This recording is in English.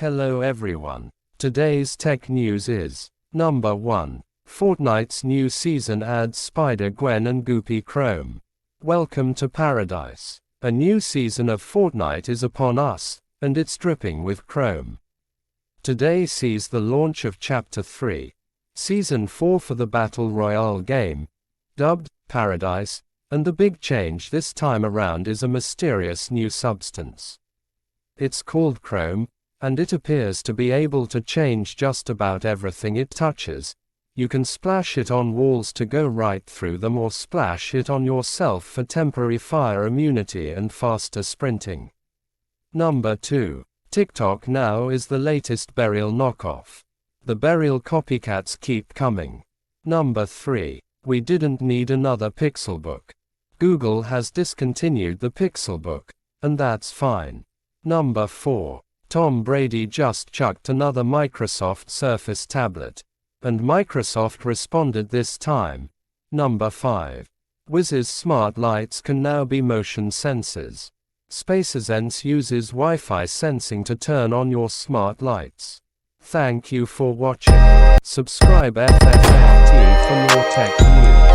Hello everyone. Today's tech news is Number 1. Fortnite's new season adds Spider-Gwen and Goopy Chrome. Welcome to paradise. A new season of Fortnite is upon us, and it's dripping with Chrome. Today sees the launch of Chapter 3, Season 4 for the Battle Royale game, dubbed Paradise, and the big change this time around is a mysterious new substance. It's called Chrome, and it appears to be able to change just about everything it touches. You can splash it on walls to go right through them or splash it on yourself for temporary fire immunity and faster sprinting. Number 2. TikTok now is the latest BeReal knockoff. The BeReal copycats keep coming. Number 3. We didn't need another Pixelbook. Google has discontinued the Pixelbook, and that's fine. Number 4. Tom Brady just chucked another Microsoft Surface tablet, and Microsoft responded this time. Number 5. Wiz's smart lights can now be motion sensors. SpaceSense uses Wi-Fi sensing to turn on your smart lights. Thank you for watching. Subscribe FFFT for more tech news.